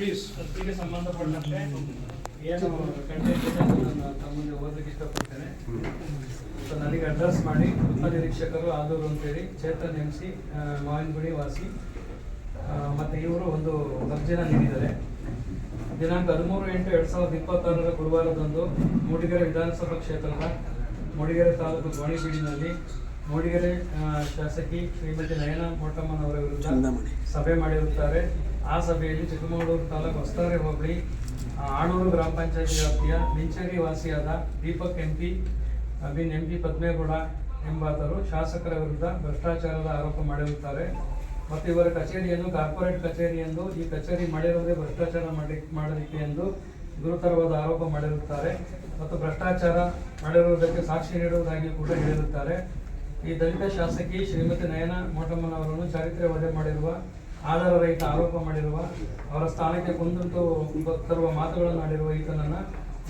ಇದಕ್ಕೆ ಸಂಬಂಧಪಟ್ಟಂತೆ ಏನು ಕಂಟೆಂಟ್ ಇದೆ ನಾನು ತಮ್ಮಲ್ಲಿ ಓದಕ್ಕೆ ಇಷ್ಟಪಡ್ತೇನೆ. ನನಗೆ ಅಡ್ರೆಸ್ ಮಾಡಿ ಉಪನಿರೀಕ್ಷಕರು ಆದೂರು ಅಂತೇಳಿ ಚೇತನ್ MC ಮಾವಿನಗುಡಿ ವಾಸಿ ಮತ್ತು ಇವರು ಒಂದು ಅರ್ಜಿನ ನೀಡಿದ್ದಾರೆ. ದಿನಾಂಕ 13/8/2026 ಗುರುವಾರದಂದು ಮೂಡಿಗೆರೆ ವಿಧಾನಸಭಾ ಕ್ಷೇತ್ರದ ಮೂಡಿಗೆರೆ ತಾಲೂಕು ಗೋಣಿಬೀಡಿನಲ್ಲಿ ಮೂಡಿಗೆರೆ ಶಾಸಕಿ ಶ್ರೀಮತಿ ನಯನ ಮೋಟಮ್ಮನವರ ವಿರುದ್ಧ ಸಭೆ ಮಾಡಿರುತ್ತಾರೆ. ಆ ಸಭೆಯಲ್ಲಿ ಚಿಕ್ಕಮಗಳೂರು ತಾಲೂಕು ಹೊಸತಾರೆ ಹೋಬಳಿ ಆಣೂರು ಗ್ರಾಮ ಪಂಚಾಯತಿ ವ್ಯಾಪ್ತಿಯ ಮಿಂಚೇರಿ ವಾಸಿಯಾದ ದೀಪಕ್ MP ಪದ್ಮೇಗೌಡ ಎಂಬಾತರು ಶಾಸಕರ ವಿರುದ್ಧ ಭ್ರಷ್ಟಾಚಾರದ ಆರೋಪ ಮಾಡಿರುತ್ತಾರೆ ಮತ್ತು ಇವರ ಕಚೇರಿಯನ್ನು ಕಾರ್ಪೊರೇಟ್ ಕಚೇರಿ ಎಂದು, ಈ ಕಚೇರಿ ಮಾಡಿರುವುದೇ ಭ್ರಷ್ಟಾಚಾರ ಮಾಡಲಿಕ್ಕೆ ಎಂದು ಗುರುತರವಾದ ಆರೋಪ ಮಾಡಿರುತ್ತಾರೆ ಮತ್ತು ಭ್ರಷ್ಟಾಚಾರ ಮಾಡಿರುವುದಕ್ಕೆ ಸಾಕ್ಷಿ ನೀಡುವುದಾಗಿ ಕೂಡ ಹೇಳಿರುತ್ತಾರೆ. ಈ ದಲಿತ ಶಾಸಕಿ ಶ್ರೀಮತಿ ನಯನ ಮೋಟಮ್ಮನವರನ್ನು ಚಾರಿತ್ರ್ಯ ವಧೆ ಮಾಡಿರುವ, ಆಧಾರರಹಿತ ಆರೋಪ ಮಾಡಿರುವ, ಅವರ ಸ್ಥಾನಕ್ಕೆ ಕುಂದು ತರುವ ಮಾತುಗಳನ್ನು ಆಡಿರುವ ಈತನನ್ನು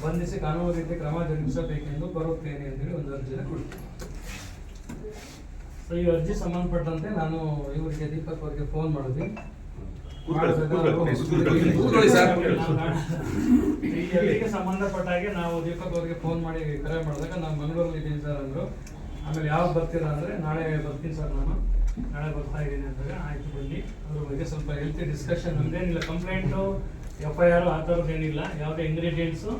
ಬಂಧಿಸಿ ಕಾನೂನು ರೀತಿ ಕ್ರಮ ಜರುಗಿಸಬೇಕೆಂದು ಕೋರುತ್ತೇನೆ ಅಂತೇಳಿ ಒಂದು ಅರ್ಜಿಯನ್ನು ಕೊಡ್ತೀನಿ. ಸೊ ಈ ಅರ್ಜಿ ಸಂಬಂಧಪಟ್ಟಂತೆ ನಾನು ಇವರಿಗೆ ದೀಪಕ್ ಅವರಿಗೆ ಫೋನ್ ಮಾಡಿದ್ವಿ. ಈ ಅರ್ಜಿಗೆ ಸಂಬಂಧಪಟ್ಟ ಹಾಗೆ ನಾವು ದೀಪಕ್ ಅವರಿಗೆ ಫೋನ್ ಮಾಡಿ ಕರೆ ಮಾಡಿದಾಗ ನಾನು ಮಂಗಳೂರಲ್ಲಿ ಇದ್ದೀನಿ ಸರ್ ಅಂದರು. ಆಮೇಲೆ ಯಾವಾಗ ಬರ್ತೀರಾ ಅಂದರೆ ನಾಳೆ ಬರ್ತೀನಿ ಸರ್, ನಾನು ನಾಳೆ ಬರ್ತಾ ಇದ್ದೀನಿ ಅಂದಾಗ ಆಯ್ತು ಬನ್ನಿ, ಅದ್ರ ಬಗ್ಗೆ ಸ್ವಲ್ಪ ಹೆಲ್ತಿ ಡಿಸ್ಕಷನ್. ನಮ್ದೇನಿಲ್ಲ, ಕಂಪ್ಲೇಂಟು FIR ಆ ಥರದ್ದು ಏನಿಲ್ಲ. ಯಾವುದೇ ಇಂಗ್ರೀಡಿಯೆಂಟ್ಸು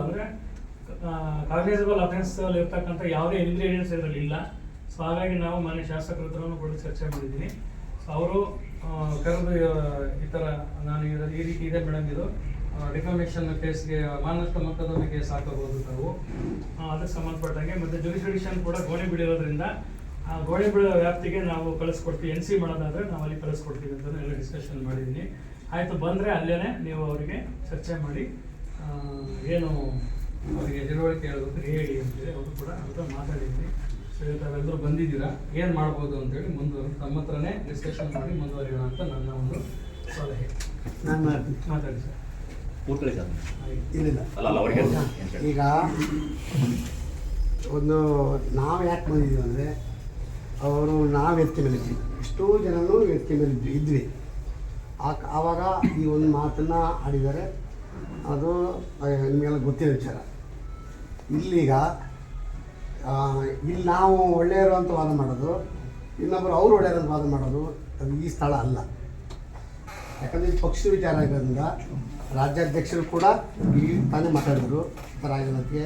ಅಂದರೆ ಕಾಗ್ನೈಸಬಲ್ ಅಫೆನ್ಸ್ ಇರ್ತಕ್ಕಂಥ ಯಾವುದೇ ಇಂಗ್ರೀಡಿಯೆಂಟ್ಸ್ ಇದರಲ್ಲಿ ಇಲ್ಲ. ಸೊ ಹಾಗಾಗಿ ನಾವು ಮಾನ್ಯ ಶಾಸಕರ ಹತ್ರನೂ ಕೂಡ ಚರ್ಚೆ ಮಾಡಿದ್ದೀನಿ. ಸೊ ಅವರು ಕರೆದು ಈ ಥರ ನಾನು ಈ ರೀತಿ ಇದೆ ಮೇಡಮ್, ಇದು ಡಿಫಾಮೇಷನ್ ಕೇಸ್ಗೆ ಮಾನನಷ್ಟ ಮೊಕದ್ದಮೆ ಕೇಸ್ ಹಾಕಬಹುದು ತಾವು, ಅದಕ್ಕೆ ಸಂಬಂಧಪಟ್ಟಂಗೆ. ಮತ್ತು ಜುರಿಸ್ಡಿಕ್ಷನ್ ಕೂಡ ಗೋಣಿಬೀಡಿರೋದ್ರಿಂದ ಆ ಗೋಣಿಬೀಳೋ ವ್ಯಾಪ್ತಿಗೆ ನಾವು ಕಳಿಸ್ಕೊಡ್ತೀವಿ. NC ಮಾಡೋದಾದರೆ ನಾವು ಅಲ್ಲಿ ಕಳಿಸ್ಕೊಡ್ತೀವಿ ಅಂತ ಎಲ್ಲ ಡಿಸ್ಕಷನ್ ಮಾಡಿದ್ದೀನಿ. ಆಯಿತು, ಬಂದರೆ ಅಲ್ಲೇ ನೀವು ಅವರಿಗೆ ಚರ್ಚೆ ಮಾಡಿ ಏನು ಅವರಿಗೆ ತಿಳುವಳಿಕೆ ಹೇಳೋದು ಹೇಳಿ ಅಂತೇಳಿ ಅವರು ಕೂಡ ಅವ್ರ ಮಾತಾಡಿದ್ವಿ. ಸೊ ತಾವೆಲ್ಲರೂ ಬಂದಿದ್ದೀರಾ, ಏನು ಮಾಡ್ಬೋದು ಅಂತೇಳಿ ತಮ್ಮ ಹತ್ರನೇ ಡಿಸ್ಕಷನ್ ಮಾಡಿ ಮುಂದುವರಿಯೋಣ ಅಂತ ನನ್ನ ಒಂದು ಸಲಹೆ. ನಾನು ಮಾತಾಡಿ ಸರ್. ಇಲ್ಲ ಈಗ ಒಂದು ನಾವು ಯಾಕೆ ಬಂದಿದ್ದೀವಿ ಅಂದರೆ ಅವರು ನಾವು ಎತ್ತಿ ಮೇಲಿದ್ವಿ, ಎಷ್ಟೋ ಜನನೂ ಎತ್ತಿ ಮೇಲೆ ಇದ್ವಿ. ಆವಾಗ ಈ ಒಂದು ಮಾತನ್ನು ಆಡಿದ್ದಾರೆ, ಅದು ನಿಮಗೆಲ್ಲ ಗೊತ್ತಿರೋ ವಿಚಾರ. ಇಲ್ಲೀಗ ಇಲ್ಲಿ ನಾವು ಒಳ್ಳೆಯರು ಅಂತ ವಾದ ಮಾಡೋದು, ಇನ್ನೊಬ್ಬರು ಅವರು ಒಳ್ಳೆಯರು ಅಂತ ವಾದ ಮಾಡೋದು ಅದು ಈ ಸ್ಥಳ ಅಲ್ಲ. ಯಾಕಂದರೆ ಈ ಪಕ್ಷದ ವಿಚಾರ ಇರೋದ್ರಿಂದ ರಾಜ್ಯಾಧ್ಯಕ್ಷರು ಕೂಡ ಈಗ ತಾನೇ ಮಾತಾಡಿದ್ರು ರಾಜನತಿಗೆ,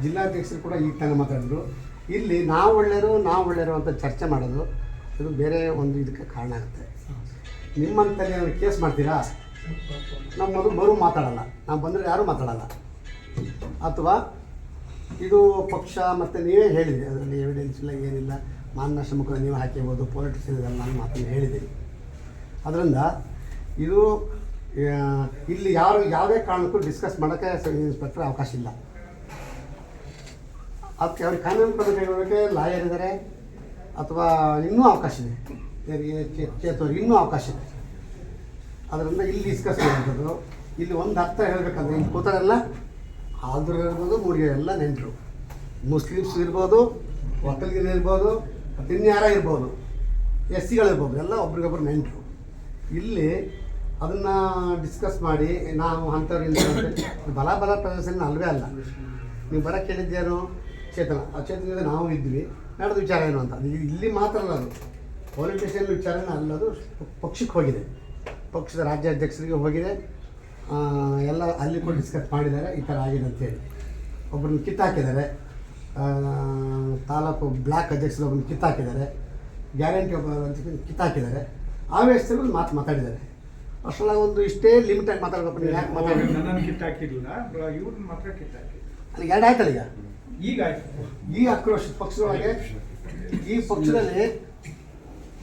ಜಿಲ್ಲಾಧ್ಯಕ್ಷರು ಕೂಡ ಈಗ ತಾನೇ ಮಾತಾಡಿದ್ರು. ಇಲ್ಲಿ ನಾವು ಒಳ್ಳೆಯರು ಅಂತ ಚರ್ಚೆ ಮಾಡೋದು ಇದು ಬೇರೆ ಒಂದು ಇದಕ್ಕೆ ಕಾರಣ ಆಗುತ್ತೆ. ನಿಮ್ಮಂತಲ್ಲಿ ನಾವು ಕೇಸ್ ಮಾಡ್ತೀರಾ, ನಮ್ಮದು ಬರು ಮಾತಾಡಲ್ಲ, ನಾವು ಬಂದರೆ ಯಾರೂ ಮಾತಾಡಲ್ಲ. ಅಥವಾ ಇದು ಪಕ್ಷ ಮತ್ತು ನೀವೇ ಹೇಳಿದ್ರಿ, ಅದರಲ್ಲಿ ಎವಿಡೆನ್ಸ್ ಇಲ್ಲ ಏನಿಲ್ಲ, ಮಾನನಷ್ಟ ಮೊಕದ್ದಮೆ ನೀವೇ ಹಾಕಿರ್ಬೋದು, ಪೊಲಿಟಿಕ್ಸ್ ಇದೆಲ್ಲ ನಾನು ಮಾತನ್ನು ಹೇಳಿದ್ದೀನಿ. ಅದರಿಂದ ಇದು ಇಲ್ಲಿ ಯಾವುದೇ ಕಾರಣಕ್ಕೂ ಡಿಸ್ಕಸ್ ಮಾಡೋಕ್ಕೆ ಸಬ್ ಇನ್ಸ್ಪೆಕ್ಟರ್ ಅವಕಾಶ ಇಲ್ಲ. ಅದಕ್ಕೆ ಅವ್ರಿಗೆ ಕಾನೂನು ಕ್ರಮ ಕೈಗೊಳ್ಳೋಕ್ಕೆ ಲಾಯರ್ ಇದ್ದಾರೆ, ಅಥವಾ ಇನ್ನೂ ಅವಕಾಶ ಇದೆ, ಚೇತವ್ರಿಗೆ ಇನ್ನೂ ಅವಕಾಶ ಇದೆ. ಅದರಿಂದ ಇಲ್ಲಿ ಡಿಸ್ಕಸ್ ಮಾಡುವಂಥದ್ದು. ಇಲ್ಲಿ ಒಂದು ಅರ್ಥ ಹೇಳಬೇಕಂದ್ರೆ ಇಲ್ಲಿ ಕೂತಾರೆಲ್ಲ ಆಲ್ದ್ರು ಇರ್ಬೋದು, ಮೂಡಿಗೆ ಎಲ್ಲ ನೆಂಟರು, ಮುಸ್ಲಿಮ್ಸ್ ಇರ್ಬೋದು, ಒಕ್ಕಲಿಗರು ಇರ್ಬೋದು, ಮತ್ತು ಇನ್ಯಾರ ಇರ್ಬೋದು, SCಗಳಿರ್ಬೋದು, ಎಲ್ಲ ಒಬ್ರಿಗೊಬ್ರು ನೆಂಟರು. ಇಲ್ಲಿ ಅದನ್ನು ಡಿಸ್ಕಸ್ ಮಾಡಿ ನಾವು ಅಂಥವ್ರಿಂದ ಬಲ ಪ್ರದರ್ಶನ ಅಲ್ವೇ ಅಲ್ಲ. ನೀವು ಬರೋಕ್ಕೆ ಹೇಳಿದ್ದೇನು ಚೇತನ ನಾವು ಇದ್ವಿ, ನಡೆದ ವಿಚಾರ ಏನು ಅಂತ. ಅದು ಇಲ್ಲಿ ಮಾತ್ರ ಅಲ್ಲ, ಅದು ಪೊಲಿಟಿಷಿಯನ್ ವಿಚಾರನೇ ಅಲ್ಲದು, ಪಕ್ಷಕ್ಕೆ ಹೋಗಿದೆ, ಪಕ್ಷದ ರಾಜ್ಯಾಧ್ಯಕ್ಷರಿಗೆ ಹೋಗಿದೆ, ಎಲ್ಲ ಅಲ್ಲಿ ಕೂಡ ಡಿಸ್ಕಸ್ ಮಾಡಿದ್ದಾರೆ. ಈ ಥರ ಆಗಿದೆ ಅಂತೇಳಿ ಒಬ್ಬರನ್ನ ಕಿತ್ತಾಕಿದ್ದಾರೆ, ತಾಲೂಕು ಬ್ಲಾಕ್ ಅಧ್ಯಕ್ಷರು ಒಬ್ಬರನ್ನ ಕಿತ್ತಾಕಿದ್ದಾರೆ, ಗ್ಯಾರಂಟಿ ಒಬ್ಬ ಕಿತ್ತಾಕಿದ್ದಾರೆ. ಆವೇಶದಲ್ಲಿ ಮಾತಾಡಿದ್ದಾರೆ. ಅಷ್ಟೆಲ್ಲ ಒಂದು ಇಷ್ಟೇ ಲಿಮಿಟಾಗಿ ಮಾತಾಡಬೇಕು. ನೀವು ಯಾಕೆ ನನ್ನ ಕಿತ್ತಾಕಿರಲಿಲ್ಲ, ಇವ್ರನ್ನ ಮಾತ್ರ ಕಿತ್ತಾಕಿ. ಅಲ್ಲಿ ಎರಡು ಆಯ್ತಲ್ಲ ಈಗ ಆಯ್ತು. ಈ ಆಕ್ರೋಶ ಪಕ್ಷದೊಳಗೆ, ಈ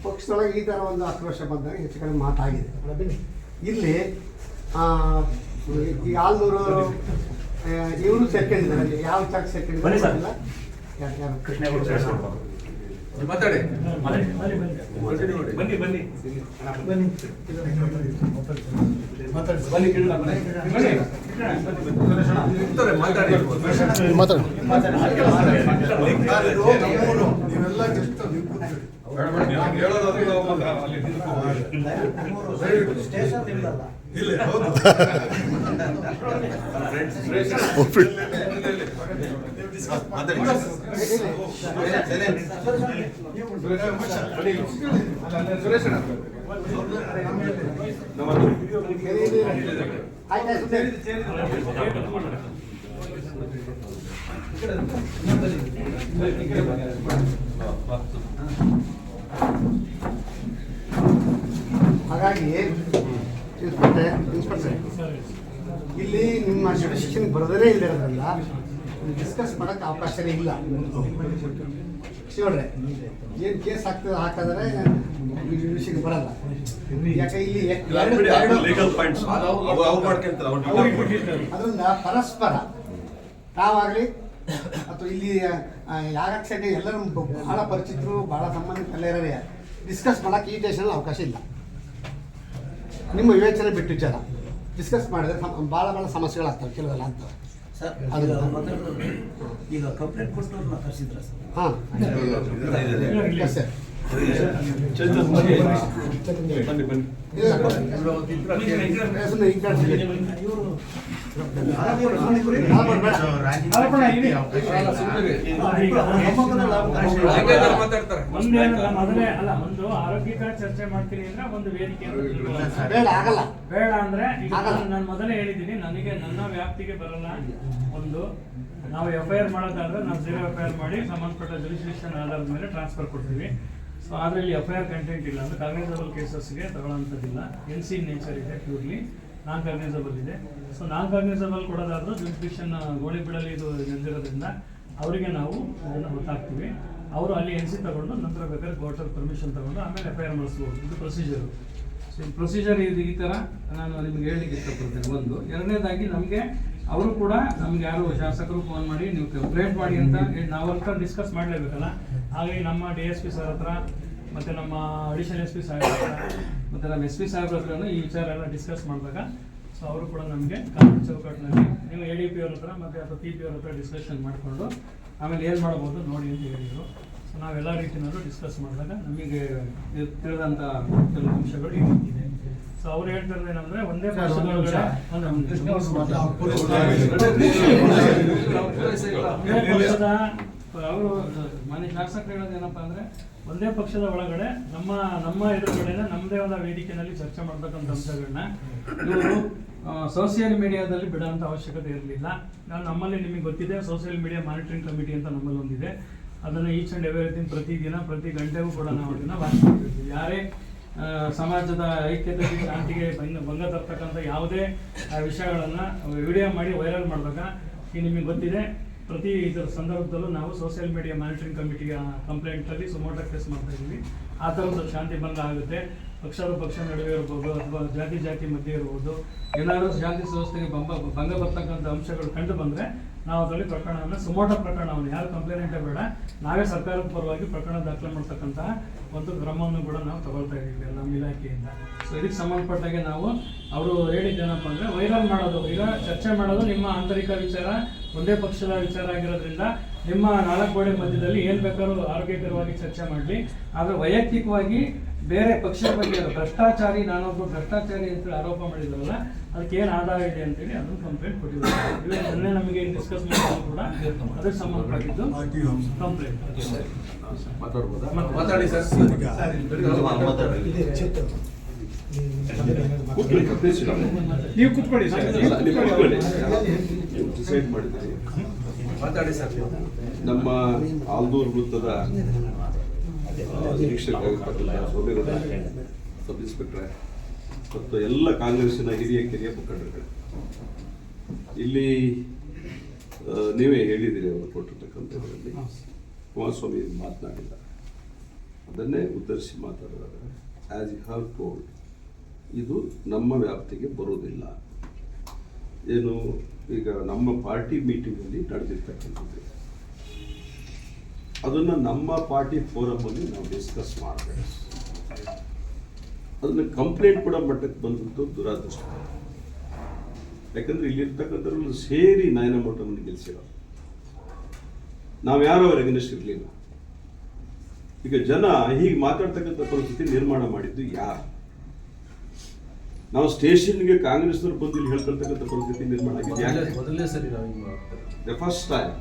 ಪಕ್ಷದೊಳಗೆ ಈ ಥರ ಒಂದು ಆಕ್ರೋಶ ಬಂದಾಗ ಹೆಚ್ಚು ಕಡಿಮೆ ಮಾತಾಗಿದೆ. ಇಲ್ಲಿ ಈ ಆಲ್ದೂರು ಇವರು ಸೇರ್ಕೊಂಡಿದ್ದಾರೆ, ಯಾವ ವಿಚಾರಕ್ಕೆ ಸೇರ್ಕೊಂಡಿದ್ದಾರೆ ಮಾತಾಡಿ ಬನ್ನಿ ನೀವೆಲ್ಲ ಸ್ಟೇಷನ್ ಇಲ್ಲಲ್ಲ. ಹಾಗಾಗಿ ಇನ್ಸ್ಪೆಕ್ಟರ್ ಇಲ್ಲಿ ನಿಮ್ಮ ಜುಡಿಷಿಯನ್ ಬರೋದೇ ಇಲ್ಲದ್ರಲ್ಲ ಡಿಸ್ಕಸ್ ಮಾಡೋಕ್ಕೆ ಅವಕಾಶನೇ ಇಲ್ಲ. ಶಿವಡ್ರೆ ಏನು ಕೇಸ್ ಹಾಕಿದ್ರೆ ಜುಡಿಷಿಯನ್ ಬರಲ್ಲ. ಯಾಕೆ ಇಲ್ಲಿ ಅದರಿಂದ ಪರಸ್ಪರ ತಾವಾಗಲಿ ಅಥವಾ ಇಲ್ಲಿ ಯಾಕೆ ಸೈಡ್ ಎಲ್ಲರೂ ಬಹಳ ಪರಿಚಿತರು ಭಾಳ ಸಂಬಂಧಿಕರೆಲ್ಲ ಇರೋದೇ ಡಿಸ್ಕಸ್ ಮಾಡೋಕ್ಕೆ ಈ ಸ್ಟೇಷನಲ್ಲಿ ಅವಕಾಶ ಇಲ್ಲ. ನಿಮ್ಮ ವಿವೇಚನೆ ಬಿಟ್ಟು ವಿಚಾರ ಡಿಸ್ಕಸ್ ಮಾಡಿದ್ರೆ ಭಾಳ ಸಮಸ್ಯೆಗಳಾಗ್ತವೆ ಕೆಲವೆಲ್ಲ ಅಂತವೆ ಸರ್. ಈಗ ಕಂಪ್ಲೇಂಟ್ ಕೊಟ್ಟವ್ರನ್ನ ಕರೆಸಿದ್ರ ಸರ್? ಹಾಂ ಸರ್ ಒಂದು ಆರೋಗ್ಯಕರ ಚರ್ಚೆ ಮಾಡ್ತೀನಿ ಅಂದ್ರೆ ಒಂದು ವೇದಿಕೆ ಬೇಡ ಆಗಲ್ಲ. ಬೇಡ ಅಂದ್ರೆ ಈಗ ನಾನು ಮೊದಲೇ ಹೇಳಿದ್ದೀನಿ, ನನಗೆ ನನ್ನ ವ್ಯಾಪ್ತಿಗೆ ಬರಲ್ಲ. ಒಂದು ನಾವು FIR ಮಾಡೋದಾದ್ರೆ ನಾವು 0 FIR ಮಾಡಿ ಸಂಬಂಧಪಟ್ಟ ಜುಡಿಷಿಯಲ್ ಆಧಾರದ ಮೇಲೆ ಟ್ರಾನ್ಸ್ಫರ್ ಕೊಡ್ತೀವಿ. ಸೊ ಅದರಲ್ಲಿ FIR ಕಂಟೆಂಟ್ ಇಲ್ಲ ಅಂದ್ರೆ ಕಾಗ್ನೈಸಬಲ್ ಕೇಸಸ್ಗೆ ತಗೊಳ್ಳೋಂಥದ್ದಿಲ್ಲ. NC ನೇಚರ್ ಇದೆ, ಪ್ಯೂರ್ಲಿ ನಾನ್ ಕಾಗ್ನೈಸಬಲ್ ಇದೆ. ಸೊ ನಾನ್ ಕಾಗ್ನೈಸಬಲ್ ಕೊಡೋದಾದ್ರೂ ಜುಡಿಷಿಯಲ್ ಗೋಳಿ ಬಿಡಲಿ ಇದು ನಿಂತಿರೋದ್ರಿಂದ ಅವರಿಗೆ ನಾವು ಅದನ್ನು ಗೊತ್ತಾಗ್ತೀವಿ. ಅವರು ಅಲ್ಲಿ NC ತಗೊಂಡು ನಂತರ ಬೇಕಾದ್ರೆ ಕೋರ್ಟಲ್ಲಿ ಪರ್ಮಿಷನ್ ತಗೊಂಡು ಆಮೇಲೆ FIR ಮಾಡಿಸ್ಬೋದು. ಇದು ಪ್ರೊಸೀಜರು. ಸೊ ಈ ಪ್ರೊಸೀಜರ್ ಈ ಥರ ನಾನು ನಿಮ್ಗೆ ಹೇಳಲಿಕ್ಕೆ ಇಷ್ಟಪಡ್ತೇನೆ. ಒಂದು ಎರಡನೇದಾಗಿ ನಮಗೆ ಅವರು ಕೂಡ ನಮ್ಗೆ ಯಾರು ಶಾಸಕರು ಫೋನ್ ಮಾಡಿ ನೀವು ಕಂಪ್ಲೇಂಟ್ ಮಾಡಿ ಅಂತ ನಾವು ಅಂತ ಡಿಸ್ಕಸ್ ಮಾಡಲೇಬೇಕಲ್ಲ. ಹಾಗಾಗಿ ನಮ್ಮ DSP ಸರ್ ಹತ್ರ ಮತ್ತು ನಮ್ಮ ಅಡಿಷನಲ್ SP ಸಾಹೇಬ್ರ ಹತ್ರ ಮತ್ತು ನಮ್ಮ SP ಸಾಹೇಬ್ರ ಹತ್ರನೂ ಈ ವಿಚಾರ ಎಲ್ಲ ಡಿಸ್ಕಸ್ ಮಾಡಿದಾಗ ಸೊ ಅವರು ಕೂಡ ನಮಗೆ ಕಾನೂನು ಚೌಕಟ್ಟಿನಲ್ಲಿ ನೀವು ADP ಅವ್ರ ಹತ್ರ ಮತ್ತು ಅಥವಾ TP ಅವ್ರ ಹತ್ರ ಡಿಸ್ಕಷನ್ ಮಾಡಿಕೊಂಡು ಆಮೇಲೆ ಏನು ಮಾಡ್ಬೋದು ನೋಡಿ ಅಂತ ಹೇಳಿದರು. ಸೊ ನಾವೆಲ್ಲ ರೀತಿಯಲ್ಲೂ ಡಿಸ್ಕಸ್ ಮಾಡಿದಾಗ ನಮಗೆ ತಿಳಿದಂಥ ಕೆಲವು ಅಂಶಗಳು ಈ ರೀತಿ ಇದೆ. ಸೊ ಅವ್ರು ಹೇಳ್ತಿರೋದು ಏನಂದ್ರೆ ಒಂದೇ ಪಕ್ಷದೊಳಗಡೆ ಅವರು ಮಾನ್ಯ ಶಾಸಕರು ಹೇಳೋದು ಏನಪ್ಪಾ ಅಂದ್ರೆ ಒಂದೇ ಪಕ್ಷದ ಒಳಗಡೆ ನಮ್ಮ ಎದುರುಗಡೆನ ನಮ್ಮದೇ ಒಂದು ವೇದಿಕೆಯಲ್ಲಿ ಚರ್ಚೆ ಮಾಡ್ತಕ್ಕಂಥ ಅಂಶಗಳನ್ನ ಇವರು ಸೋಷಿಯಲ್ ಮೀಡಿಯಾದಲ್ಲಿ ಬಿಡೋಂಥ ಅವಶ್ಯಕತೆ ಇರಲಿಲ್ಲ. ನಮ್ಮಲ್ಲಿ ನಿಮಗೆ ಗೊತ್ತಿದೆ ಸೋಷಿಯಲ್ ಮೀಡಿಯಾ ಮಾನಿಟರಿಂಗ್ ಕಮಿಟಿ ಅಂತ ನಮ್ಮಲ್ಲಿ ಒಂದಿದೆ. ಅದನ್ನು ಈಚ್ ಆ್ಯಂಡ್ ಎವ್ರಿಥಿಂಗ್ ಪ್ರತಿದಿನ ಪ್ರತಿ ಗಂಟೆಗೂ ಕೂಡ ನಾವು ಅದನ್ನು ವಾಚ್ ಮಾಡ್ತಿರ್ತೀವಿ. ಯಾರೇ ಸಮಾಜದ ಐಕ್ಯತೆ ಶಾಂತಿಗೆ ಭಂಗ ತರ್ತಕ್ಕಂಥ ಯಾವುದೇ ವಿಷಯಗಳನ್ನು ವಿಡಿಯೋ ಮಾಡಿ ವೈರಲ್ ಮಾಡಿದಾಗ ಈ ನಿಮಗೆ ಗೊತ್ತಿದೆ ಪ್ರತಿ ಇದರ ಸಂದರ್ಭದಲ್ಲೂ ನಾವು social media monitoring ಕಮಿಟಿಯ ಕಂಪ್ಲೇಂಟಲ್ಲಿ suo motu case ಮಾಡ್ತಾ ಇದ್ದೀವಿ. ಆ ಥರದ್ದು ಶಾಂತಿ ಭಂಗ ಆಗುತ್ತೆ. ಪಕ್ಷ ನಡುವೆ ಇರ್ಬೋದು ಅಥವಾ ಜಾತಿ ಮಧ್ಯೆ ಇರ್ಬೋದು, ಏನಾದರೂ ಶಾಂತಿ ವ್ಯವಸ್ಥೆಗೆ ಭಂಗ ಬರ್ತಕ್ಕಂಥ ಅಂಶಗಳು ಕಂಡು ಬಂದರೆ ನಾವು ಅದರಲ್ಲಿ ಪ್ರಕರಣವನ್ನು ಸುಮೋಟ ಪ್ರಕರಣವನ್ನು ಯಾರು ಕಂಪ್ಲೇಂಟೇ ಬೇಡ ನಾವೇ ಸರ್ಕಾರದ ಪರವಾಗಿ ಪ್ರಕರಣ ದಾಖಲೆ ಮಾಡ್ತಕ್ಕಂತಹ ಒಂದು ಕ್ರಮವನ್ನು ಕೂಡ ನಾವು ತಗೊಳ್ತಾ ಇದ್ದೀವಿ ನಮ್ಮ ಇಲಾಖೆಯಿಂದ. ಸೊ ಇದಕ್ಕೆ ಸಂಬಂಧಪಟ್ಟಾಗೆ ನಾವು ಅವರು ಹೇಳಿದ್ದೇನಪ್ಪ ಅಂದರೆ ವೈರಲ್ ಮಾಡೋದು, ಈಗ ಚರ್ಚೆ ಮಾಡೋದು ನಿಮ್ಮ ಆಂತರಿಕ ವಿಚಾರ, ಒಂದೇ ಪಕ್ಷದ ವಿಚಾರ ಆಗಿರೋದ್ರಿಂದ ನಿಮ್ಮ 4 ಗೋಡೆ ಮಧ್ಯದಲ್ಲಿ ಏನು ಬೇಕಾದ್ರೂ ಆರೋಗ್ಯಕರವಾಗಿ ಚರ್ಚೆ ಮಾಡಲಿ. ಆದರೆ ವೈಯಕ್ತಿಕವಾಗಿ ಬೇರೆ ಪಕ್ಷದ ಬಗ್ಗೆ ಭ್ರಷ್ಟಾಚಾರಿ ನಾನೊಬ್ಬರು ಭ್ರಷ್ಟಾಚಾರಿ ಅಂತ ಆರೋಪ ಮಾಡಿದ್ರಲ್ಲ ಅದಕ್ಕೆ ಏನು ಆಧಾರ ಇದೆ ಅಂತೇಳಿ ಅದನ್ನು ಕಂಪ್ಲೇಂಟ್ ಕೊಟ್ಟಿದ್ದಾರೆ. ಇವೇ ಮೊನ್ನೆ ನಮಗೆ ಡಿಸ್ಕಸ್ ಮಾಡೋದು ಕೂಡ ಅದಕ್ಕೆ ಸಂಬಂಧಪಟ್ಟಿದ್ದು ಕಂಪ್ಲೇಂಟ್. ಮಾತಾಡಿ ಸರ್. ನೀವು ಕೂತ್ಕೊಳ್ಳಿ ಸರ್. ಡಿಸೈಡ್ ಮಾಡಿದ್ದೀವಿ. ಮಾತಾಡಿ ಸರ್. ನಮ್ಮ ಆಲ್ದೂರು ವೃತ್ತದ ನಿರೀಕ್ಷಕರಾಗಿರ್ತಕ್ಕಂಥ ಸಬ್ ಇನ್ಸ್ಪೆಕ್ಟರ್ ಮತ್ತು ಎಲ್ಲ ಕಾಂಗ್ರೆಸ್ಸಿನ ಕಿರಿಯ ಮುಖಂಡರುಗಳು ಇಲ್ಲಿ ನೀವೇ ಹೇಳಿದ್ದೀರಿ ಅವರು ಕೊಟ್ಟಿರ್ತಕ್ಕಂಥದ್ರಲ್ಲಿ ಕುಮಾರಸ್ವಾಮಿ ಮಾತನಾಡಿಲ್ಲ, ಅದನ್ನೇ ಉತ್ತರಿಸಿ ಮಾತಾಡಿದ್ದಾರೆ. ಆ್ಯಸ್ ಯು ಹ್ಯಾವ್ ಟೋಲ್ಡ್, ಇದು ನಮ್ಮ ವ್ಯಾಪ್ತಿಗೆ ಬರೋದಿಲ್ಲ. ಏನು ಈಗ ನಮ್ಮ ಪಾರ್ಟಿ ಮೀಟಿಂಗಲ್ಲಿ ನಡೆದಿರ್ತಕ್ಕಂಥದ್ದು ಅದನ್ನು ನಮ್ಮ ಪಾರ್ಟಿ ಫೋರಮಲ್ಲಿ ನಾವು ಡಿಸ್ಕಸ್ ಮಾಡಬೇಕು. ಅದನ್ನು ಕಂಪ್ಲೇಂಟ್ ಕೂಡ ಮಟ್ಟಕ್ಕೆ ಬಂದದ್ದು ದುರಾದೃಷ್ಟ. ಯಾಕಂದರೆ ಇಲ್ಲಿರ್ತಕ್ಕಂಥವ್ರು ಸೇರಿ ನಾಯನಮಠವನ್ನು ಗೆಲ್ಲಿಸಿರೋ ನಾವು ಯಾರೋ ಅವ್ರ ಅಗೇನ್ಸ್ಟ್ ಇರಲಿಲ್ಲ. ಈಗ ಜನ ಹೀಗೆ ಮಾತಾಡ್ತಕ್ಕಂಥ ಪರಿಸ್ಥಿತಿ ನಿರ್ಮಾಣ ಮಾಡಿದ್ದು ಯಾರು? ನಾವು ಸ್ಟೇಷನ್ಗೆ ಕಾಂಗ್ರೆಸ್ನವ್ರು ಬಂದು ಇಲ್ಲಿ ಹೇಳ್ಕೊಳ್ತಕ್ಕಂಥ ಪರಿಸ್ಥಿತಿ ನಿರ್ಮಾಣ ಆಗಿದೆ. ಮೊದಲನೇ ಸರಿ ನಾವು ಹಿಂಗೆ ಮಾಡ್ತಾರೆ. ದ ಫಸ್ಟ್ ಟೈಮ್